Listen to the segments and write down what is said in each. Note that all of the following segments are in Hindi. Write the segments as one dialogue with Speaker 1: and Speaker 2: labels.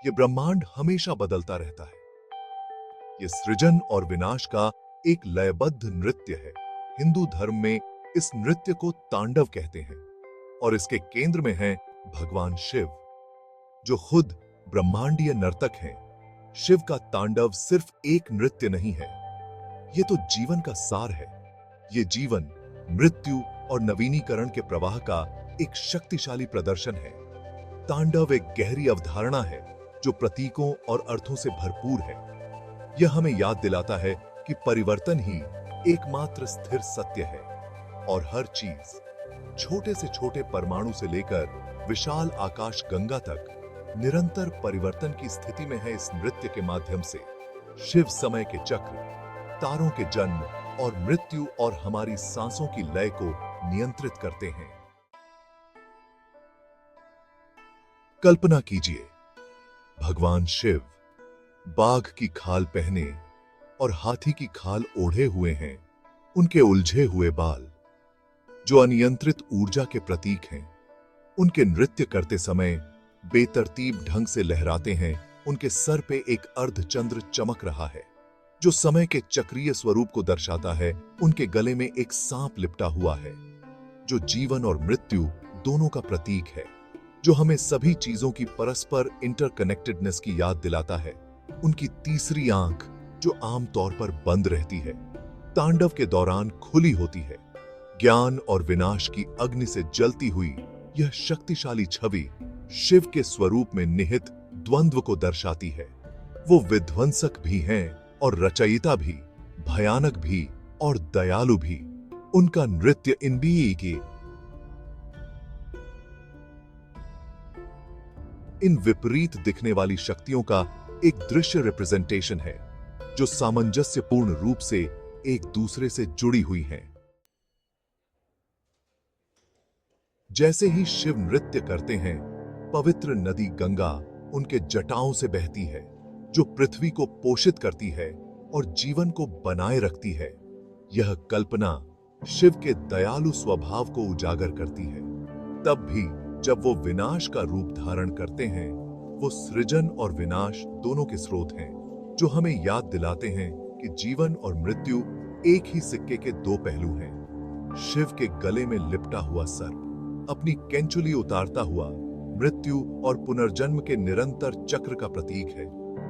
Speaker 1: ये ब्रह्मांड हमेशा बदलता रहता है। ये सृजन और विनाश का एक लयबद्ध नृत्य है। हिंदू धर्म में इस नृत्य को तांडव कहते हैं और इसके केंद्र में है भगवान शिव, जो खुद ब्रह्मांडीय नर्तक हैं। शिव का तांडव सिर्फ एक नृत्य नहीं है, ये तो जीवन का सार है। ये जीवन, मृत्यु और नवीनीकरण के प्रवाह का एक शक्तिशाली प्रदर्शन है। तांडव एक गहरी अवधारणा है जो प्रतीकों और अर्थों से भरपूर है। यह हमें याद दिलाता है कि परिवर्तन ही एकमात्र स्थिर सत्य है और हर चीज, छोटे से छोटे परमाणु से लेकर विशाल आकाश गंगा तक, निरंतर परिवर्तन की स्थिति में है। इस नृत्य के माध्यम से शिव समय के चक्र, तारों के जन्म और मृत्यु और हमारी सांसों की लय को नियंत्रित करते हैं। कल्पना कीजिए, भगवान शिव बाघ की खाल पहने और हाथी की खाल ओढ़े हुए हैं। उनके उलझे हुए बाल, जो अनियंत्रित ऊर्जा के प्रतीक हैं, उनके नृत्य करते समय बेतरतीब ढंग से लहराते हैं। उनके सर पे एक अर्धचंद्र चमक रहा है, जो समय के चक्रीय स्वरूप को दर्शाता है। उनके गले में एक सांप लिपटा हुआ है, जो जीवन और मृत्यु दोनों का प्रतीक है, जो हमें सभी चीजों की परस्पर इंटरकनेक्टेडनेस की याद दिलाता है। उनकी तीसरी आंख, जो आमतौर पर बंद रहती है, तांडव के दौरान खुली होती है। ज्ञान और विनाश की अग्नि से जलती हुई यह शक्तिशाली छवि शिव के स्वरूप में निहित द्वंद्व को दर्शाती है। वो विध्वंसक भी हैं और रचयिता भी, भयानक भी और दयालु भी। उनका नृत्य इन विपरीत दिखने वाली शक्तियों का एक दृश्य रिप्रेजेंटेशन है, जो सामंजस्यपूर्ण रूप से एक दूसरे से जुड़ी हुई हैं। जैसे ही शिव नृत्य करते हैं, पवित्र नदी गंगा उनके जटाओं से बहती है, जो पृथ्वी को पोषित करती है और जीवन को बनाए रखती है। यह कल्पना शिव के दयालु स्वभाव को उजागर करती है। तब भी जब वो विनाश का रूप धारण करते हैं, वो सृजन और विनाश दोनों के स्रोत हैं, जो हमें याद दिलाते हैं कि जीवन और मृत्यु एक ही सिक्के के दो पहलू हैं। शिव के गले में लिपटा हुआ सर्प अपनी कैंचुली उतारता हुआ मृत्यु और पुनर्जन्म के निरंतर चक्र का प्रतीक है।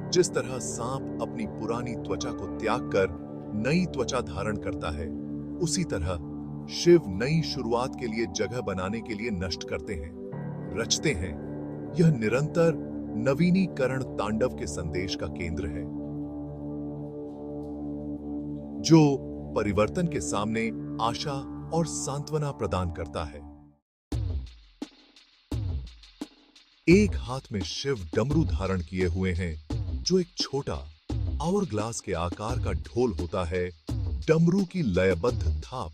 Speaker 1: जिस तरह सांप अपनी पुरानी त्वचा को त्याग कर नई त्वचा धारण करता है, उसी तरह शिव नई शुरुआत के लिए जगह बनाने के लिए नष्ट करते हैं, रचते हैं। यह निरंतर नवीनीकरण तांडव के संदेश का केंद्र है, जो परिवर्तन के सामने आशा और सांत्वना प्रदान करता है। एक हाथ में शिव डमरू धारण किए हुए हैं, जो एक छोटा आवर-ग्लास के आकार का ढोल होता है। डमरू की लयबद्ध थाप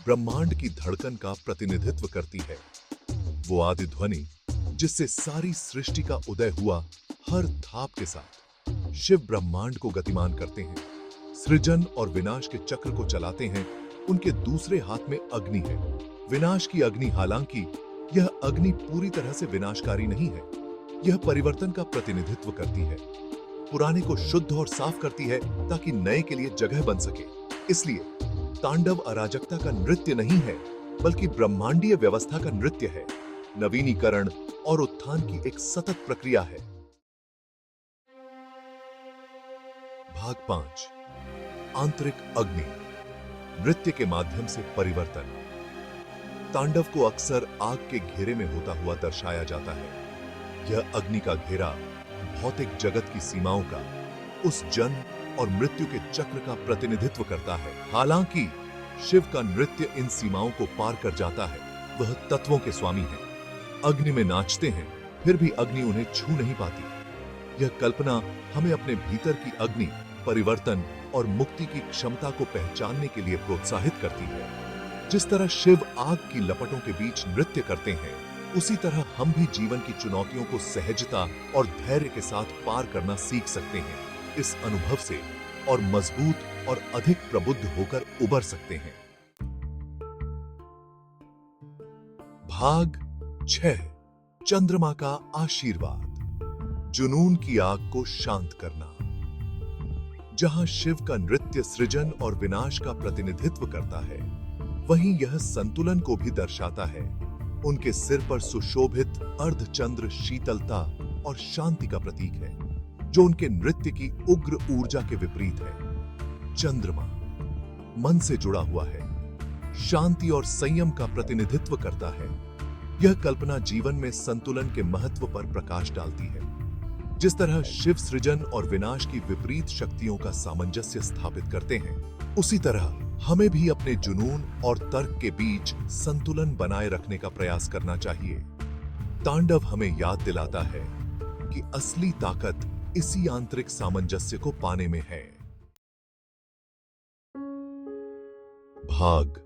Speaker 1: ब्रह्मांड की धड़कन का प्रतिनिधित्व करती है। वो आदि ध्वनि जिससे सारी सृष्टि का उदय हुआ, हर थाप के साथ शिव ब्रह्मांड को गतिमान करते हैं, सृजन और विनाश के चक्र को चलाते हैं। उनके दूसरे हाथ में अग्नि है, विनाश की अग्नि। हालांकि यह अग्नि पूरी तरह से विनाशकारी नहीं है, यह परिवर्तन का प्रतिनिधित्व करती है, पुराने को शुद्ध और साफ करती है ताकि नए के लिए जगह बन सके। इसलिए तांडव अराजकता का नृत्य नहीं है, बल्कि ब्रह्मांडीय व्यवस्था का नृत्य है। नवीनीकरण और उत्थान की एक सतत प्रक्रिया है। भाग 5, आंतरिक अग्नि, नृत्य के माध्यम से परिवर्तन। तांडव को अक्सर आग के घेरे में होता हुआ दर्शाया जाता है। यह अग्नि का घेरा भौतिक जगत की सीमाओं का, उस जन्म और मृत्यु के चक्र का प्रतिनिधित्व करता है। हालांकि शिव का नृत्य इन सीमाओं को पार कर जाता है। वह तत्वों के स्वामी हैं, अग्नि में नाचते हैं, फिर भी अग्नि उन्हें छू नहीं पाती। यह कल्पना हमें अपने भीतर की अग्नि, परिवर्तन और मुक्ति की क्षमता को पहचानने के लिए प्रोत्साहित करती है। जिस तरह शिव आग की लपटों के बीच नृत्य करते हैं, उसी तरह हम भी जीवन की चुनौतियों को सहजता और धैर्य के साथ पार करना सीख सकते हैं। इस अनुभव से और मजबूत और अधिक प्रबुद्ध होकर उबर सकते हैं। भाग 6, चंद्रमा का आशीर्वाद। जुनून की आग को शांत करना। जहां शिव का नृत्य सृजन और विनाश का प्रतिनिधित्व करता है, वहीं यह संतुलन को भी दर्शाता है। उनके सिर पर सुशोभित अर्धचंद्र शीतलता और शांति का प्रतीक है, जो उनके नृत्य की उग्र ऊर्जा के विपरीत है। चंद्रमा मन से जुड़ा हुआ है, शांति और संयम का प्रतिनिधित्व करता है। यह कल्पना जीवन में संतुलन के महत्व पर प्रकाश डालती है। जिस तरह शिव सृजन और विनाश की विपरीत शक्तियों का सामंजस्य स्थापित करते हैं, उसी तरह हमें भी अपने जुनून और तर्क के बीच संतुलन बनाए रखने का प्रयास करना चाहिए। तांडव हमें याद दिलाता है कि असली ताकत इसी आंतरिक सामंजस्य को पाने में है। भाग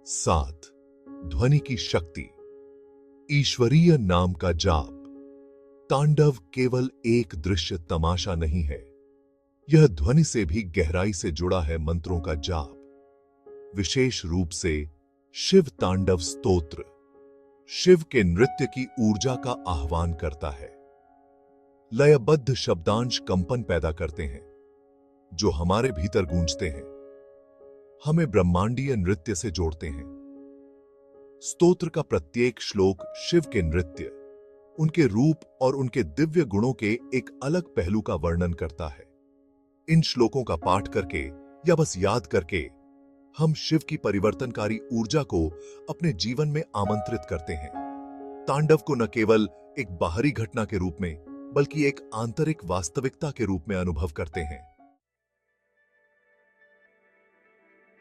Speaker 1: 7, ध्वनि की शक्ति। ईश्वरीय नाम का जाप। तांडव केवल एक दृश्य तमाशा नहीं है, यह ध्वनि से भी गहराई से जुड़ा है मंत्रों का जाप। विशेष रूप से शिव तांडव स्तोत्र शिव के नृत्य की ऊर्जा का आह्वान करता है। लयबद्ध शब्दांश कंपन पैदा करते हैं, जो हमारे भीतर गूंजते हैं, हमें ब्रह्मांडीय नृत्य से जोड़ते हैं। स्तोत्र का प्रत्येक श्लोक शिव के नृत्य, उनके रूप और उनके दिव्य गुणों के एक अलग पहलू का वर्णन करता है। इन श्लोकों का पाठ करके या बस याद करके हम शिव की परिवर्तनकारी ऊर्जा को अपने जीवन में आमंत्रित करते हैं। तांडव को न केवल एक बाहरी घटना के रूप में, बल्कि एक आंतरिक वास्तविकता के रूप में अनुभव करते हैं।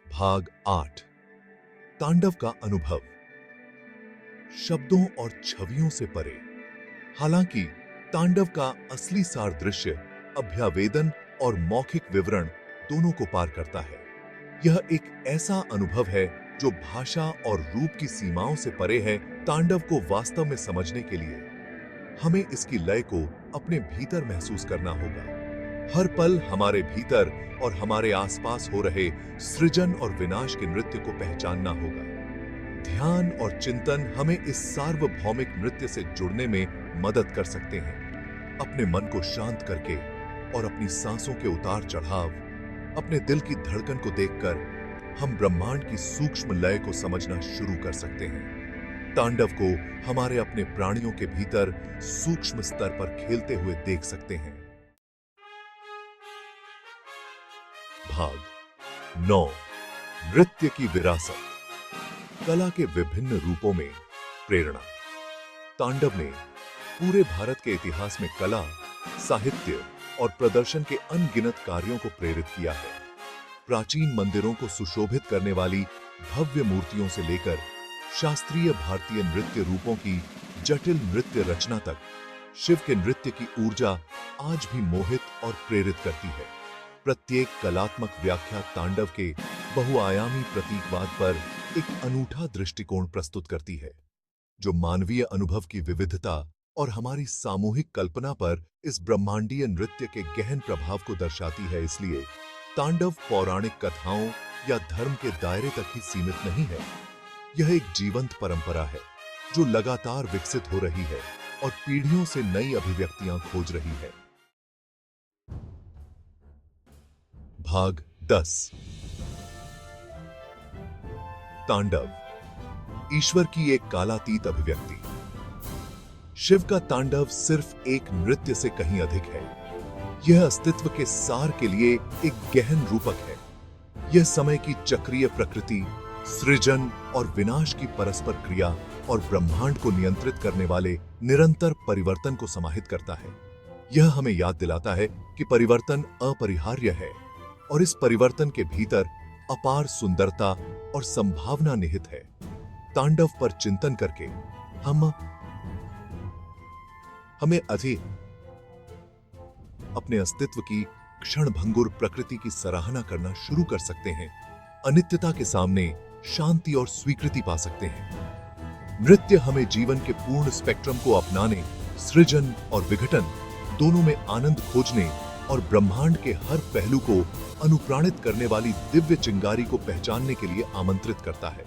Speaker 1: भाग 8, तांडव का अनुभव। शब्दों और छवियों से परे। हालांकि तांडव का असली सार दृश्य अभ्यावेदन और मौखिक विवरण दोनों को पार करता है। यह एक ऐसा अनुभव है जो भाषा और रूप की सीमाओं से परे है। तांडव को वास्तव में समझने के लिए हमें इसकी लय को अपने भीतर महसूस करना होगा। हर पल हमारे भीतर और हमारे आसपास हो रहे सृजन और विनाश के नृत्य को पहचानना होगा। ध्यान और चिंतन हमें इस सार्वभौमिक नृत्य से जुड़ने में मदद कर सकते हैं। अपने मन को शांत करके और अपनी सांसों के उतार चढ़ाव, अपने दिल की धड़कन को देखकर हम ब्रह्मांड की सूक्ष्म लय को समझना शुरू कर सकते हैं। तांडव को हमारे अपने प्राणियों के भीतर सूक्ष्म स्तर पर खेलते हुए देख सकते हैं। भाग 9, नृत्य की विरासत। कला के विभिन्न रूपों में प्रेरणा। तांडव ने पूरे भारत के इतिहास में कला, साहित्य और प्रदर्शन के अनगिनत कार्यों को प्रेरित किया है। प्राचीन मंदिरों को सुशोभित करने वाली भव्य मूर्तियों से लेकर शास्त्रीय भारतीय नृत्य रूपों की जटिल नृत्य रचना तक, शिव के नृत्य की ऊर्जा आज भी मोहित और प्रेरित करती है। प्रत्येक कलात्मक व्याख्या तांडव के बहुआयामी प्रतीकवाद पर एक अनूठा दृष्टिकोण प्रस्तुत करती है, जो मानवीय अनुभव की विविधता और हमारी सामूहिक कल्पना पर इस ब्रह्मांडीय नृत्य के गहन प्रभाव को दर्शाती है। इसलिए तांडव पौराणिक कथाओं या धर्म के दायरे तक ही सीमित नहीं है। यह एक जीवंत परंपरा है जो लगातार विकसित हो रही है और पीढ़ियों से नई अभिव्यक्तियां खोज रही है। भाग 10, तांडव, ईश्वर की एक कालातीत अभिव्यक्ति। शिव का तांडव सिर्फ एक नृत्य से कहीं अधिक है। यह अस्तित्व के सार के लिए एक गहन रूपक है। यह समय की चक्रीय प्रकृति, सृजन और विनाश की परस्पर क्रिया और ब्रह्मांड को नियंत्रित करने वाले निरंतर परिवर्तन को समाहित करता है। यह हमें याद दिलाता है कि परिवर्तन अपरिहार्य है और इस परिवर्तन के भीतर अपार सुंदरता और संभावना निहित है। तांडव पर चिंतन करके हमें अधिक अपने अस्तित्व की क्षणभंगुर प्रकृति की सराहना करना शुरू कर सकते हैं। अनित्यता के सामने शांति और स्वीकृति पा सकते हैं। नृत्य हमें जीवन के पूर्ण स्पेक्ट्रम को अपनाने, सृजन और विघटन दोनों में आनंद खोजने और ब्रह्मांड के हर पहलू को अनुप्राणित करने वाली दिव्य चिंगारी को पहचानने के लिए आमंत्रित करता है।